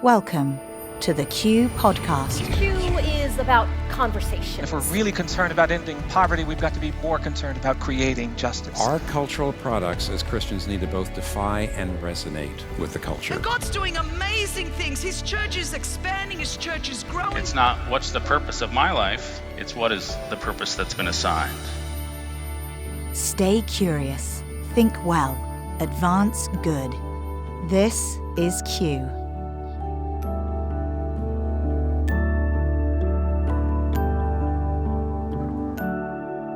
Welcome to the Q Podcast. Q is about conversation. If we're really concerned about ending poverty, we've got to be more concerned about creating justice. Our cultural products as Christians need to both defy and resonate with the culture. And God's doing amazing things. His church is expanding, His church is growing. It's not what's the purpose of my life, it's what is the purpose that's been assigned. Stay curious, think well, advance good. This is Q.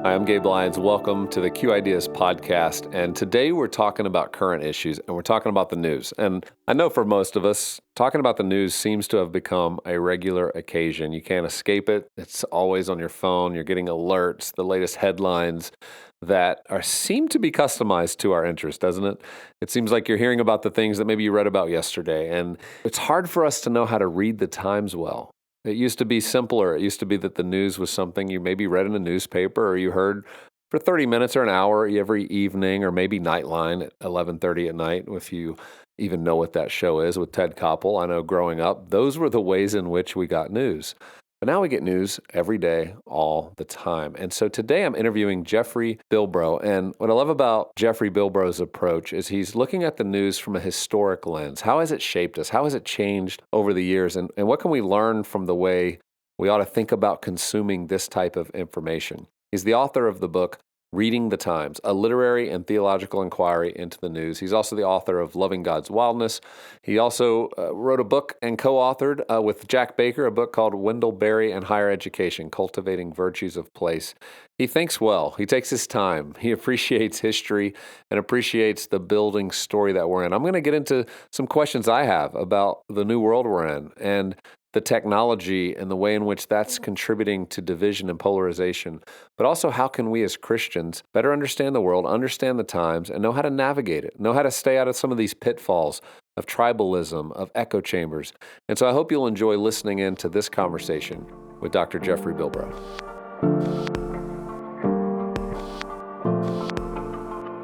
Hi, I'm Gabe Lyons. Welcome to the Q Ideas podcast. And today we're talking about current issues and we're talking about the news. And I know for most of us, talking about the news seems to have become a regular occasion. You can't escape it. It's always on your phone. You're getting alerts, the latest headlines that seem to be customized to our interest, doesn't it? It seems like you're hearing about the things that maybe you read about yesterday. And it's hard for us to know how to read the times well. It used to be simpler. It used to be that the news was something you maybe read in a newspaper or you heard for 30 minutes or an hour every evening, or maybe Nightline at 11:30 at night, if you even know what that show is with Ted Koppel. I know growing up, those were the ways in which we got news. But now we get news every day, all the time. And so today I'm interviewing Jeffery Bilbro. And what I love about Jeffery Bilbro's approach is he's looking at the news from a historic lens. How has it shaped us? How has it changed over the years? And what can we learn from the way we ought to think about consuming this type of information? He's the author of the book, Reading the Times, a literary and theological inquiry into the news. He's also the author of Loving God's Wildness. He also wrote a book and co-authored with Jack Baker, a book called Wendell Berry and Higher Education, Cultivating Virtues of Place. He thinks well. He takes his time. He appreciates history and appreciates the building story that we're in. I'm going to get into some questions I have about the new world we're in and the technology and the way in which that's contributing to division and polarization, but also how can we as Christians better understand the world, understand the times, and know how to navigate it, know how to stay out of some of these pitfalls of tribalism, of echo chambers. And so I hope you'll enjoy listening in to this conversation with Dr. Jeffery Bilbro.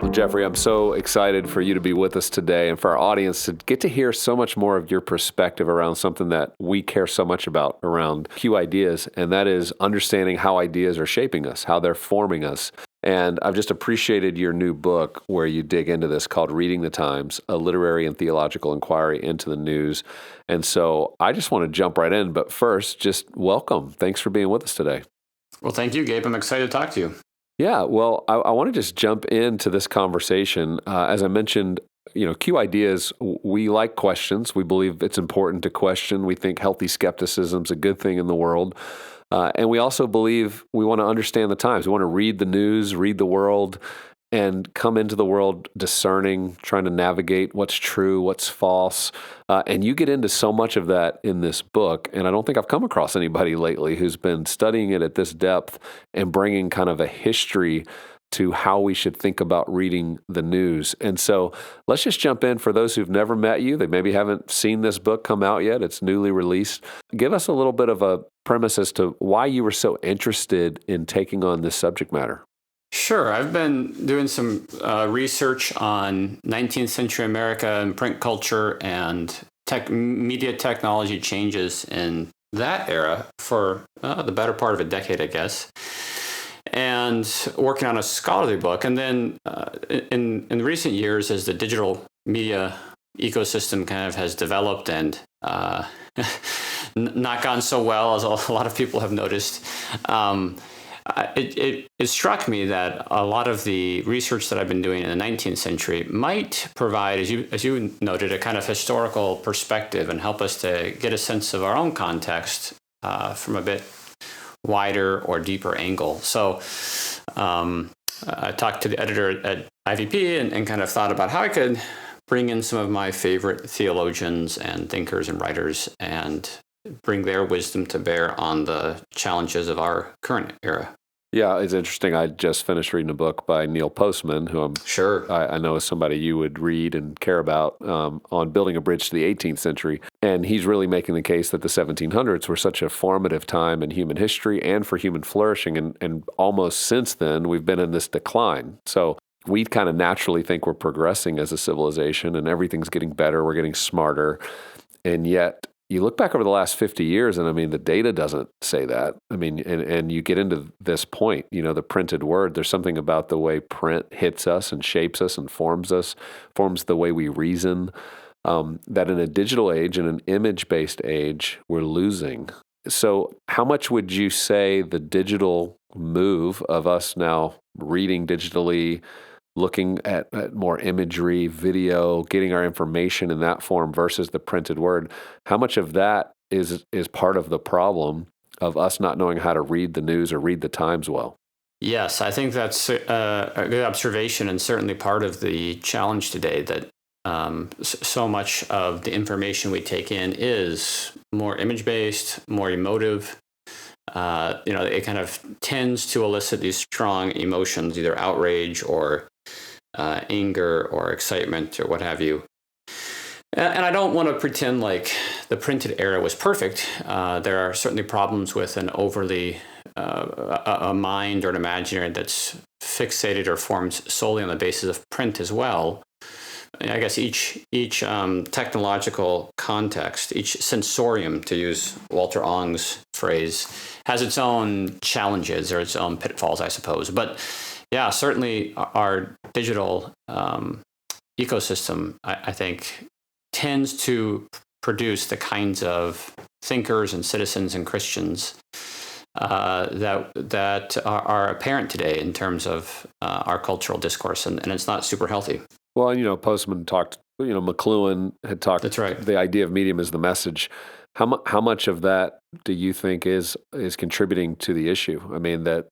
Well, Jeffery, I'm so excited for you to be with us today and for our audience to get to hear so much more of your perspective around something that we care so much about around Q Ideas, and that is understanding how ideas are shaping us, how they're forming us. And I've just appreciated your new book where you dig into this called Reading the Times, a literary and theological inquiry into the news. And so I just want to jump right in, but first, just welcome. Thanks for being with us today. Well, thank you, Gabe. I'm excited to talk to you. Yeah, well, I want to just jump into this conversation. As I mentioned, Q Ideas, we like questions. We believe it's important to question. We think healthy skepticism is a good thing in the world. And we also believe we want to understand the times. We want to read the news, read the world, and come into the world discerning, trying to navigate what's true, what's false. And you get into so much of that in this book. And I don't think I've come across anybody lately who's been studying it at this depth and bringing kind of a history to how we should think about reading the news. And so let's just jump in. For those who've never met you, they maybe haven't seen this book come out yet, it's newly released. Give us a little bit of a premise as to why you were so interested in taking on this subject matter. Sure. I've been doing some research on 19th century America and print culture and media technology changes in that era for the better part of a decade, I guess, and working on a scholarly book. And then in recent years, as the digital media ecosystem kind of has developed and not gone so well, as a lot of people have noticed, it struck me that a lot of the research that I've been doing in the 19th century might provide, as you noted, a kind of historical perspective and help us to get a sense of our own context from a bit wider or deeper angle. So I talked to the editor at IVP and kind of thought about how I could bring in some of my favorite theologians and thinkers and writers and bring their wisdom to bear on the challenges of our current era. Yeah, it's interesting. I just finished reading a book by Neil Postman, who I know is somebody you would read and care about, on building a bridge to the 18th century. And he's really making the case that the 1700s were such a formative time in human history and for human flourishing. And almost since then, we've been in this decline. So we kind of naturally think we're progressing as a civilization and everything's getting better, we're getting smarter. And yet you look back over the last 50 years, and I mean, the data doesn't say that. I mean, and you get into this point, the printed word, there's something about the way print hits us and shapes us and forms the way we reason, that in a digital age, in an image-based age, we're losing. So how much would you say the digital move of us now reading digitally, looking at more imagery, video, getting our information in that form versus the printed word, how much of that is part of the problem of us not knowing how to read the news or read the Times well? Yes, I think that's a good observation, and certainly part of the challenge today, that so much of the information we take in is more image-based, more emotive. It kind of tends to elicit these strong emotions, either outrage or anger or excitement or what have you. And I don't want to pretend like the printed era was perfect. There are certainly problems with an overly a mind or an imaginary that's fixated or formed solely on the basis of print as well. I guess each technological context, each sensorium, to use Walter Ong's phrase, has its own challenges or its own pitfalls, I suppose. But yeah, certainly our digital ecosystem, I think, tends to produce the kinds of thinkers and citizens and Christians that are apparent today in terms of our cultural discourse, and it's not super healthy. Well, Postman talked, McLuhan had talked. That's right. The idea of medium is the message. How much of that do you think is contributing to the issue? I mean, that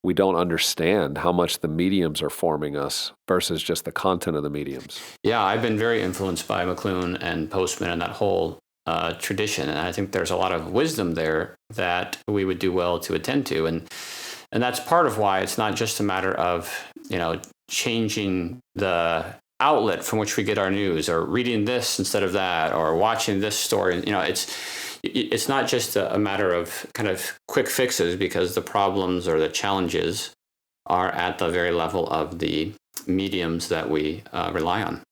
we don't understand how much the mediums are forming us versus just the content of the mediums. Yeah, I've been very influenced by McLuhan and Postman and that whole tradition, and I think there's a lot of wisdom there that we would do well to attend to, and that's part of why it's not just a matter of changing the outlet from which we get our news, or reading this instead of that, or watching this story. It's not just a matter of kind of quick fixes, because the problems or the challenges are at the very level of the mediums that we rely on.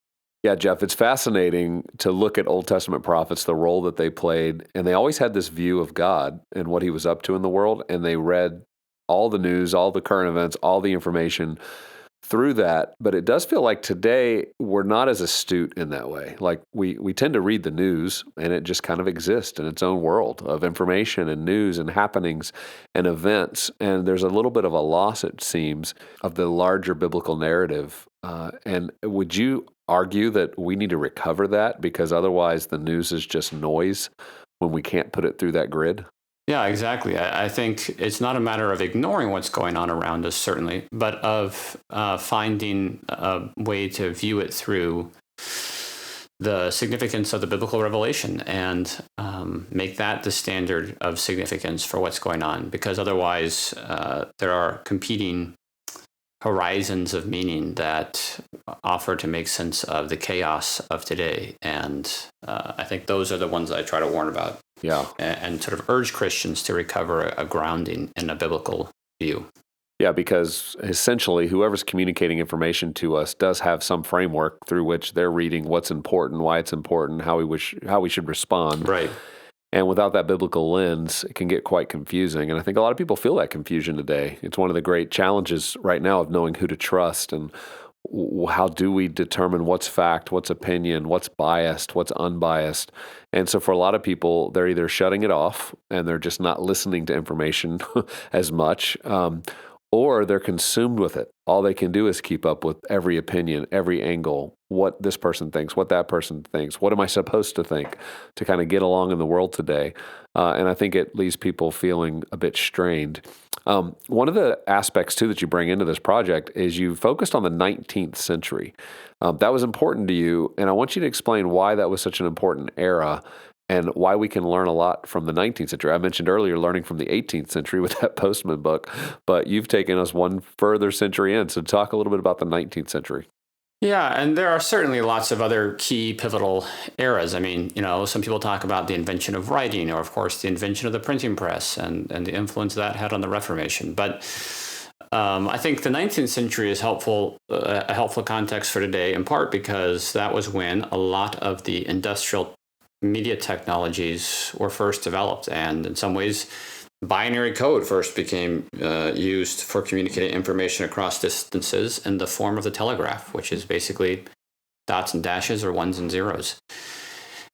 Yeah, Jeff, it's fascinating to look at Old Testament prophets, the role that they played, and they always had this view of God and what he was up to in the world, and they read all the news, all the current events, all the information through that. But it does feel like today we're not as astute in that way. Like we tend to read the news, and it just kind of exists in its own world of information and news and happenings and events. And there's a little bit of a loss, it seems, of the larger biblical narrative. And would you argue that we need to recover that, because otherwise the news is just noise when we can't put it through that grid? Yeah, exactly. I think it's not a matter of ignoring what's going on around us, certainly, but of finding a way to view it through the significance of the biblical revelation and make that the standard of significance for what's going on, because otherwise there are competing horizons of meaning that offer to make sense of the chaos of today. And I think those are the ones I try to warn about. Yeah. And sort of urge Christians to recover a grounding in a biblical view. Yeah, because essentially whoever's communicating information to us does have some framework through which they're reading what's important, why it's important, how we should respond. Right. And without that biblical lens, it can get quite confusing. And I think a lot of people feel that confusion today. It's one of the great challenges right now of knowing who to trust, and how do we determine what's fact, what's opinion, what's biased, what's unbiased. And so for a lot of people, they're either shutting it off and they're just not listening to information as much, or they're consumed with it. All they can do is keep up with every opinion, every angle, what this person thinks, what that person thinks, what am I supposed to think to kind of get along in the world today. And I think it leaves people feeling a bit strained. One of the aspects, too, that you bring into this project is you focused on the 19th century. That was important to you, and I want you to explain why that was such an important era and why we can learn a lot from the 19th century. I mentioned earlier learning from the 18th century with that Postman book, but you've taken us one further century in. So talk a little bit about the 19th century. Yeah, and there are certainly lots of other key pivotal eras. I mean, some people talk about the invention of writing, or of course the invention of the printing press and the influence that had on the Reformation. But I think the 19th century is a helpful context for today, in part because that was when a lot of the industrial media technologies were first developed. And in some ways, binary code first became used for communicating information across distances in the form of the telegraph, which is basically dots and dashes or ones and zeros.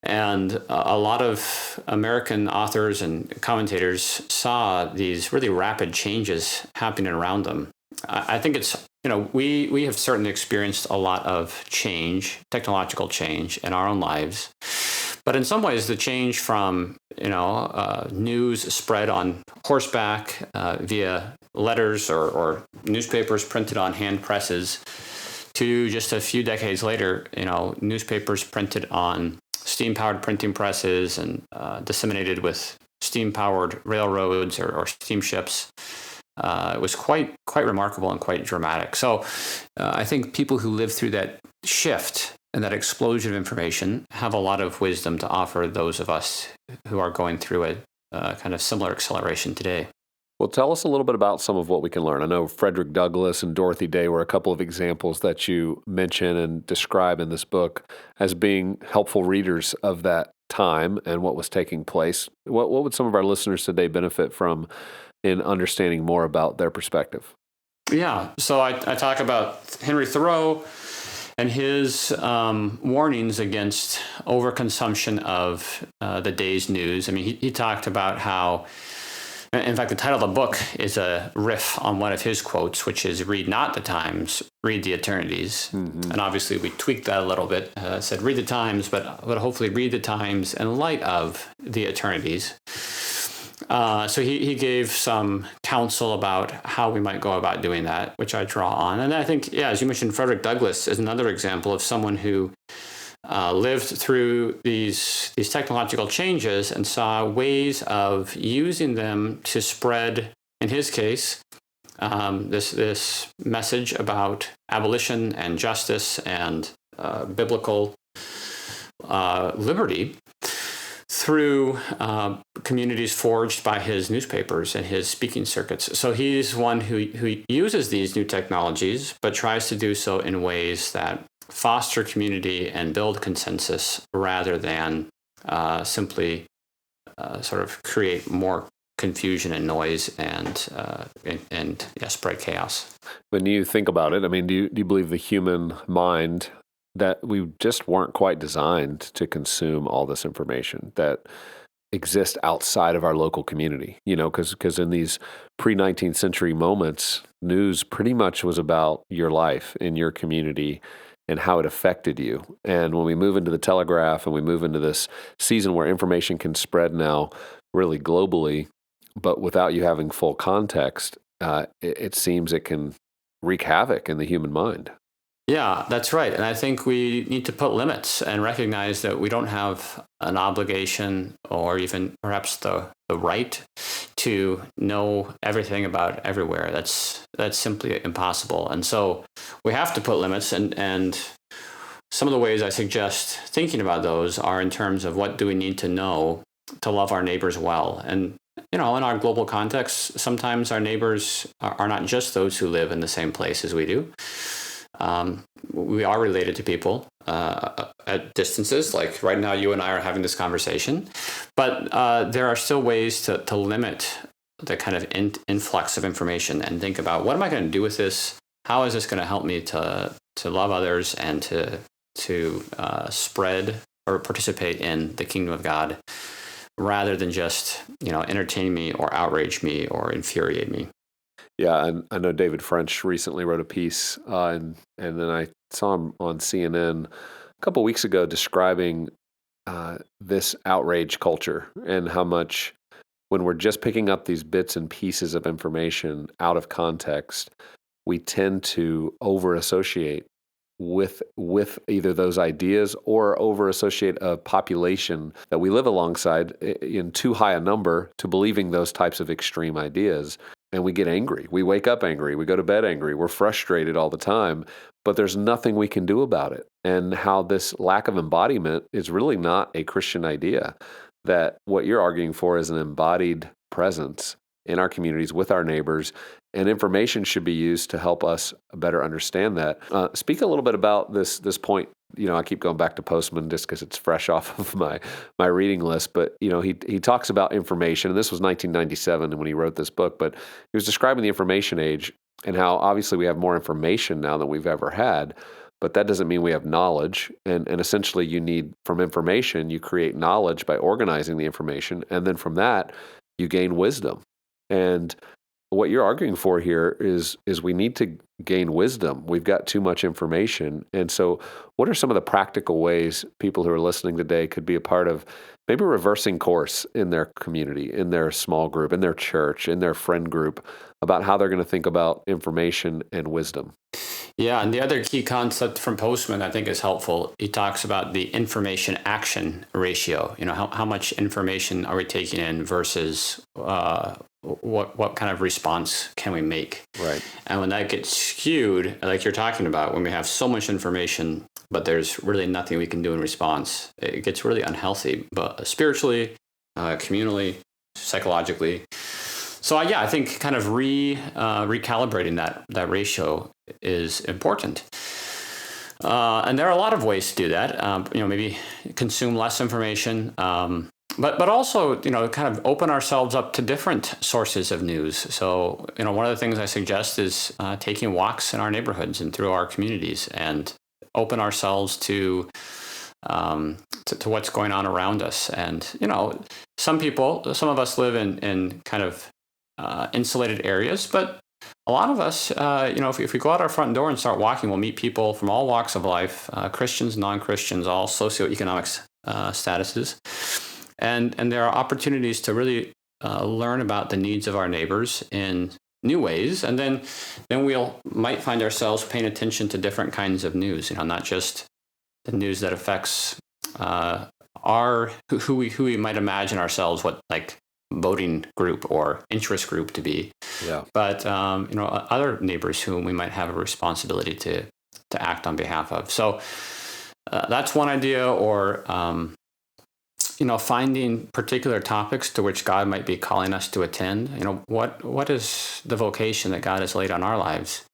And a lot of American authors and commentators saw these really rapid changes happening around them. I think it's, we have certainly experienced a lot of change, technological change in our own lives. But in some ways, the change from, news spread on horseback via letters or newspapers printed on hand presses to just a few decades later, newspapers printed on steam-powered printing presses and disseminated with steam-powered railroads or steamships. It was quite remarkable and quite dramatic. So I think people who lived through that shift and that explosion of information have a lot of wisdom to offer those of us who are going through a kind of similar acceleration today. Well, tell us a little bit about some of what we can learn. I know Frederick Douglass and Dorothy Day were a couple of examples that you mention and describe in this book as being helpful readers of that time and what was taking place. What would some of our listeners today benefit from in understanding more about their perspective? Yeah, so I talk about Henry Thoreau and his warnings against overconsumption of the day's news. I mean, he talked about how, in fact, the title of the book is a riff on one of his quotes, which is, "Read not the times, read the eternities." Mm-hmm. And obviously we tweaked that a little bit, said read the times, but hopefully read the times in light of the eternities. So he gave some counsel about how we might go about doing that, which I draw on. And I think, as you mentioned, Frederick Douglass is another example of someone who lived through these technological changes and saw ways of using them to spread, in his case, this message about abolition and justice and biblical liberty through communities forged by his newspapers and his speaking circuits. So he's one who uses these new technologies, but tries to do so in ways that foster community and build consensus rather than simply sort of create more confusion and noise and spread chaos. When you think about it, I mean, do you believe the human mind, that we just weren't quite designed to consume all this information that exists outside of our local community? Because in these pre-19th century moments, news pretty much was about your life in your community and how it affected you. And when we move into the telegraph and we move into this season where information can spread now really globally, but without you having full context, it seems it can wreak havoc in the human mind. Yeah, that's right. And I think we need to put limits and recognize that we don't have an obligation or even perhaps the right to know everything about everywhere. That's simply impossible. And so we have to put limits, and some of the ways I suggest thinking about those are in terms of what do we need to know to love our neighbors well. And in our global context, sometimes our neighbors are not just those who live in the same place as we do. We are related to people at distances, like right now you and I are having this conversation, but there are still ways to limit the kind of influx of information and think about, what am I going to do with this? How is this going to help me to love others and to spread or participate in the kingdom of God, rather than just entertain me or outrage me or infuriate me. Yeah, and I know David French recently wrote a piece, and then I saw him on CNN a couple of weeks ago describing this outrage culture and how much, when we're just picking up these bits and pieces of information out of context, we tend to over-associate with either those ideas or over-associate a population that we live alongside in too high a number to believing those types of extreme ideas. And we get angry. We wake up angry. We go to bed angry. We're frustrated all the time, but there's nothing we can do about it. And how this lack of embodiment is really not a Christian idea, that what you're arguing for is an embodied presence in our communities with our neighbors, and information should be used to help us better understand that. Speak a little bit about this point. I keep going back to Postman just because it's fresh off of my reading list. But he talks about information, and this was 1997 when he wrote this book. But he was describing the information age and how obviously we have more information now than we've ever had. But that doesn't mean we have knowledge. And essentially, you need from information, you create knowledge by organizing the information, and then from that, you gain wisdom. And what you're arguing for here is we need to gain wisdom. We've got too much information. And so what are some of the practical ways people who are listening today could be a part of maybe reversing course in their community, in their small group, in their church, in their friend group, about how they're going to think about information and wisdom? Yeah, and the other key concept from Postman I think is helpful. He talks about the information action ratio. How much information are we taking in versus what kind of response can we make? Right. And when that gets skewed, like you're talking about, when we have so much information, but there's really nothing we can do in response, it gets really unhealthy, but spiritually, communally, psychologically. So I think kind of recalibrating that ratio is important. And there are a lot of ways to do that. Maybe consume less information, but also, kind of open ourselves up to different sources of news. So, one of the things I suggest is taking walks in our neighborhoods and through our communities and open ourselves to what's going on around us. And, some of us live in kind of insulated areas, but a lot of us, if we go out our front door and start walking, we'll meet people from all walks of life, Christians, non-Christians, all socioeconomic statuses. And there are opportunities to really learn about the needs of our neighbors in new ways. And then might find ourselves paying attention to different kinds of news, not just the news that affects who we might imagine ourselves, what like voting group or interest group to be. Yeah. But, other neighbors whom we might have a responsibility to act on behalf of. So that's one idea, or, finding particular topics to which God might be calling us to attend. What is the vocation that God has laid on our lives?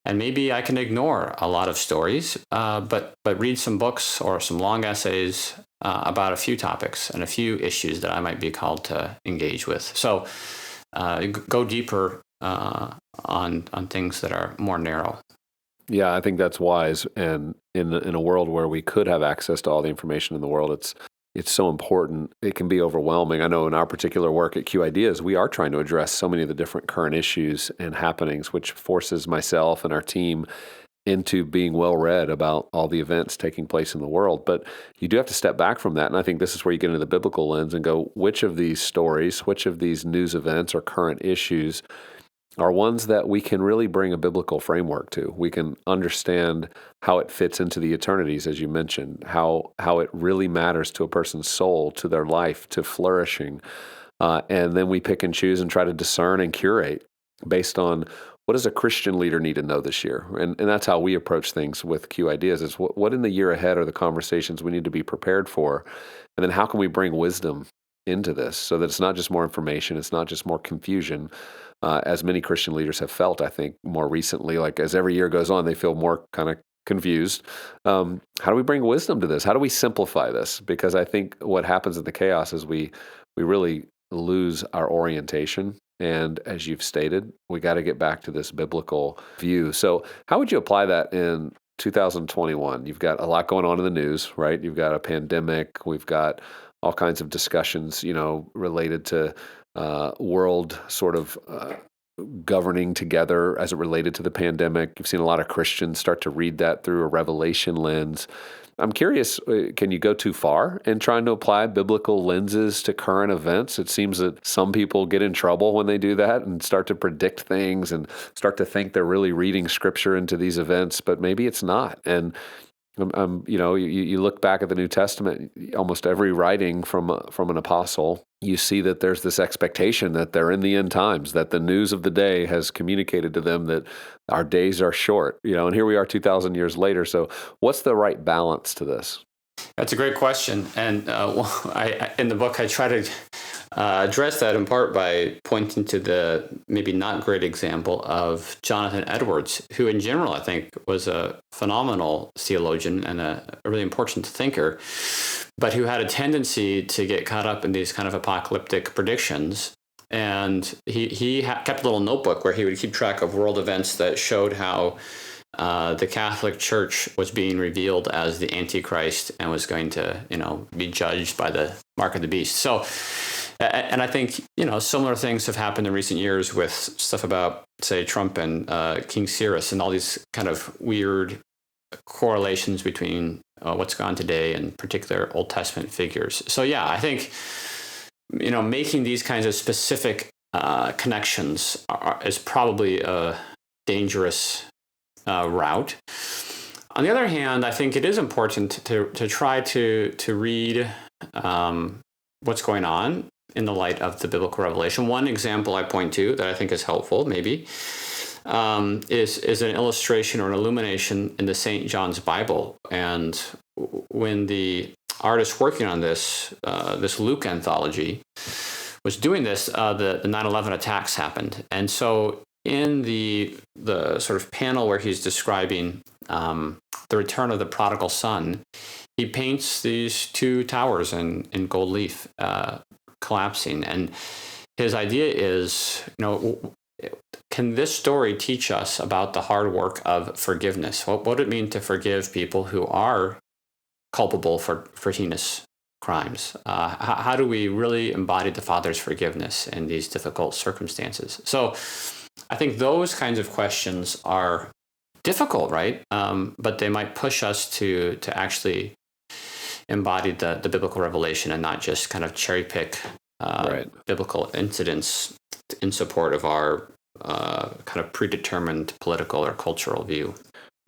And maybe I can ignore a lot of stories, but read some books or some long essays about a few topics and a few issues that I might be called to engage with. So go deeper on things that are more narrow. Yeah, I think that's wise. And in a world where we could have access to all the information in the world, it's so important. It can be overwhelming. I know in our particular work at Q Ideas, we are trying to address so many of the different current issues and happenings, which forces myself and our team into being well-read about all the events taking place in the world. But you do have to step back from that. And I think this is where you get into the biblical lens and go, which of these stories, which of these news events or current issues are ones that we can really bring a biblical framework to. We can understand how it fits into the eternities, as you mentioned, how it really matters to a person's soul, to their life, to flourishing. And then we pick and choose and try to discern and curate based on what does a Christian leader need to know this year? And that's how we approach things with Q Ideas, is what in the year ahead are the conversations we need to be prepared for? And then how can we bring wisdom into this so that it's not just more information, it's not just more confusion, as many Christian leaders have felt, I think, more recently. Like as every year goes on, they feel more kind of confused. How do we bring wisdom to this? How do we simplify this? Because I think what happens in the chaos is we really lose our orientation. And as you've stated, we got to get back to this biblical view. So how would you apply that in 2021? You've got a lot going on in the news, right? You've got a pandemic. We've got all kinds of discussions, related to world sort of governing together as it related to the pandemic. You've seen a lot of Christians start to read that through a revelation lens. I'm curious, can you go too far in trying to apply biblical lenses to current events? It seems that some people get in trouble when they do that and start to predict things and start to think they're really reading scripture into these events, but maybe it's not. And you look back at the New Testament, almost every writing from an apostle, you see that there's this expectation that they're in the end times, that the news of the day has communicated to them that our days are short, and here we are 2,000 years later. So what's the right balance to this? That's a great question. And in the book, I try to address that in part by pointing to the maybe not great example of Jonathan Edwards, who in general I think was a phenomenal theologian and a really important thinker, but who had a tendency to get caught up in these kind of apocalyptic predictions. And he kept a little notebook where he would keep track of world events that showed how the Catholic Church was being revealed as the Antichrist and was going to, be judged by the mark of the beast. So, and I think, similar things have happened in recent years with stuff about, say, Trump and King Cyrus and all these kind of weird correlations between what's gone today and particular Old Testament figures. So, yeah, I think, making these kinds of specific connections is probably a dangerous route. On the other hand, I think it is important to try to read what's going on in the light of the biblical revelation. One example I point to that I think is helpful, maybe, is an illustration or an illumination in the St. John's Bible. And when the artist working on this Luke anthology was doing this, the 9/11 attacks happened. And so in the sort of panel where he's describing the return of the prodigal son, he paints these two towers in gold leaf collapsing. And his idea is, can this story teach us about the hard work of forgiveness? What would it mean to forgive people who are culpable for heinous crimes? How do we really embody the Father's forgiveness in these difficult circumstances? So I think those kinds of questions are difficult, right? But they might push us to actually embody the biblical revelation and not just kind of cherry pick biblical incidents in support of our kind of predetermined political or cultural view.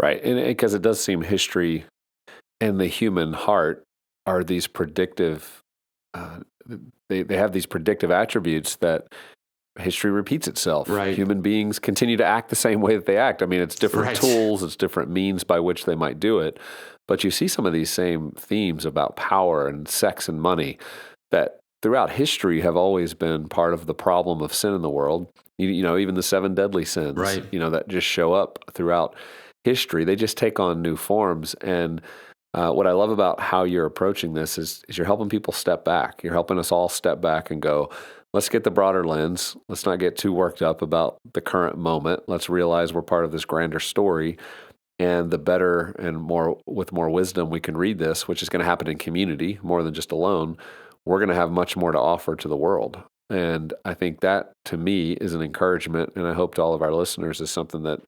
Right. And because it does seem history and the human heart are these predictive, they have these predictive attributes that history repeats itself. Right. Human beings continue to act the same way that they act. I mean, it's different tools, it's different means by which they might do it. But you see some of these same themes about power and sex and money that throughout history have always been part of the problem of sin in the world. Even the 7 deadly sins, that just show up throughout history. They just take on new forms. And what I love about how you're approaching this is you're helping people step back. You're helping us all step back and go, let's get the broader lens. Let's not get too worked up about the current moment. Let's realize we're part of this grander story. And the better and with more wisdom we can read this, which is going to happen in community more than just alone, we're going to have much more to offer to the world. And I think that, to me, is an encouragement, and I hope to all of our listeners is something that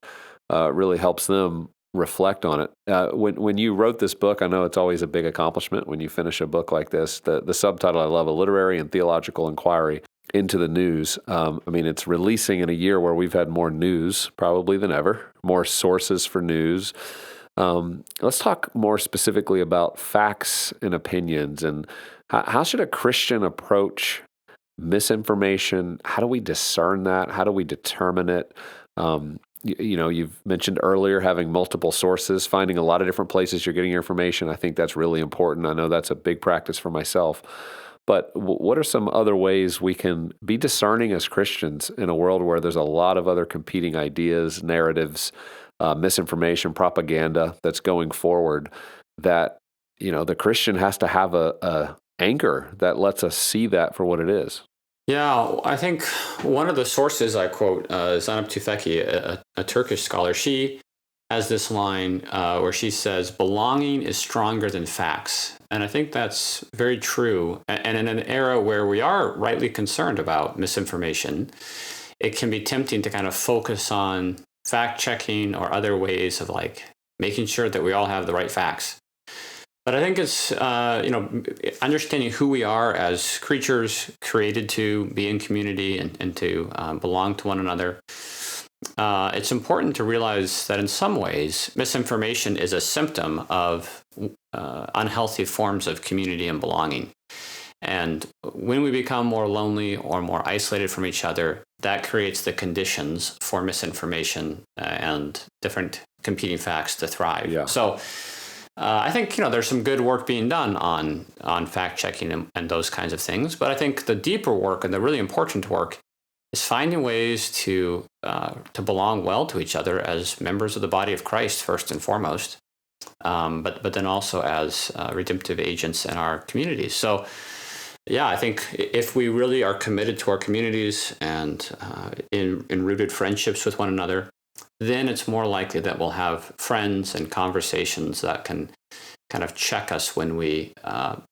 really helps them reflect on it. When you wrote this book, I know it's always a big accomplishment when you finish a book like this. The subtitle I love, A Literary and Theological Inquiry into the News. It's releasing in a year where we've had more news probably than ever, more sources for news. Let's talk more specifically about facts and opinions, and how should a Christian approach misinformation? How do we discern that? How do we determine it? You've mentioned earlier having multiple sources, finding a lot of different places you're getting your information. I think that's really important. I know that's a big practice for myself. But what are some other ways we can be discerning as Christians in a world where there's a lot of other competing ideas, narratives, misinformation, propaganda that's going forward, that the Christian has to have a anchor that lets us see that for what it is? Yeah, I think one of the sources I quote is Zeynep Tufekci, a Turkish scholar. She has this line where she says, belonging is stronger than facts. And I think that's very true. And in an era where we are rightly concerned about misinformation, it can be tempting to kind of focus on fact-checking or other ways of making sure that we all have the right facts. But I think it's, understanding who we are as creatures created to be in community and to belong to one another. It's important to realize that in some ways, misinformation is a symptom of unhealthy forms of community and belonging. And when we become more lonely or more isolated from each other, that creates the conditions for misinformation and different competing facts to thrive. Yeah. So I think, there's some good work being done on fact checking and those kinds of things. But I think the deeper work and the really important work is finding ways to belong well to each other as members of the body of Christ, first and foremost, but then also as redemptive agents in our communities. So, yeah, I think if we really are committed to our communities and in rooted friendships with one another, then it's more likely that we'll have friends and conversations that can kind of check us when we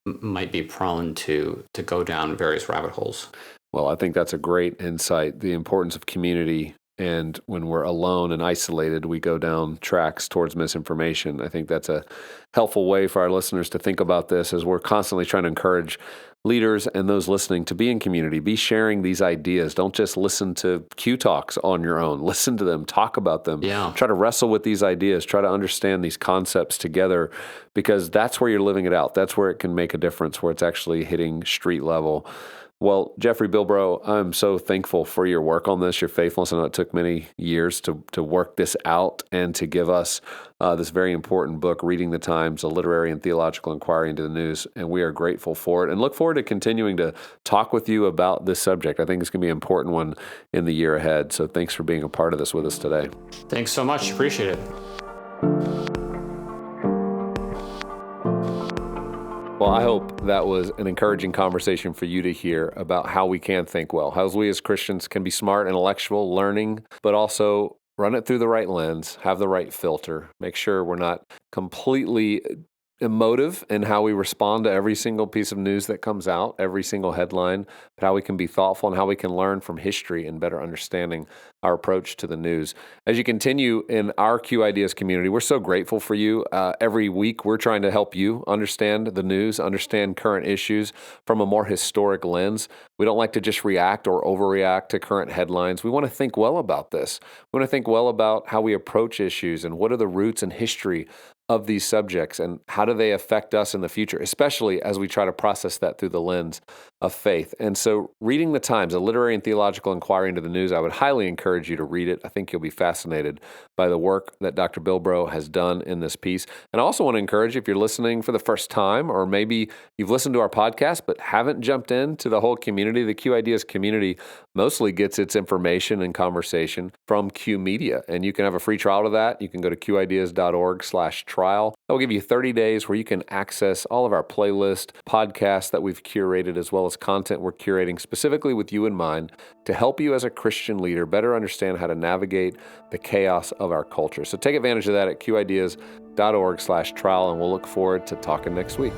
might be prone to go down various rabbit holes. Well, I think that's a great insight, the importance of community. And when we're alone and isolated, we go down tracks towards misinformation. I think that's a helpful way for our listeners to think about this as we're constantly trying to encourage leaders and those listening to be in community, be sharing these ideas. Don't just listen to Q Talks on your own. Listen to them, talk about them, try to wrestle with these ideas, try to understand these concepts together, because that's where you're living it out. That's where it can make a difference, where it's actually hitting street level. Well, Jeffery Bilbro, I'm so thankful for your work on this, your faithfulness. I know it took many years to work this out and to give us this very important book, Reading the Times, a literary and theological inquiry into the news. And we are grateful for it and look forward to continuing to talk with you about this subject. I think it's going to be an important one in the year ahead. So thanks for being a part of this with us today. Thanks so much. Appreciate it. Well, I hope that was an encouraging conversation for you to hear about how we can think well, how we as Christians can be smart, intellectual, learning, but also run it through the right lens, have the right filter, make sure we're not completely emotive in how we respond to every single piece of news that comes out, every single headline, but how we can be thoughtful and how we can learn from history and better understanding our approach to the news. As you continue in our Q Ideas community, we're so grateful for you. Every week, we're trying to help you understand the news, understand current issues from a more historic lens. We don't like to just react or overreact to current headlines. We want to think well about this. We want to think well about how we approach issues and what are the roots and history of these subjects and how do they affect us in the future, especially as we try to process that through the lens of faith. And so Reading the Times, a literary and theological inquiry into the news, I would highly encourage you to read it. I think you'll be fascinated by the work that Dr. Bilbro has done in this piece. And I also want to encourage you, if you're listening for the first time, or maybe you've listened to our podcast but haven't jumped into the whole community, the Q Ideas community mostly gets its information and conversation from Q Media. And you can have a free trial to that. You can go to qideas.org/trial. That will give you 30 days where you can access all of our playlist, podcasts that we've curated, as well as content we're curating specifically with you in mind to help you as a Christian leader better understand how to navigate the chaos of our culture. So take advantage of that at qideas.org/trial, and we'll look forward to talking next week.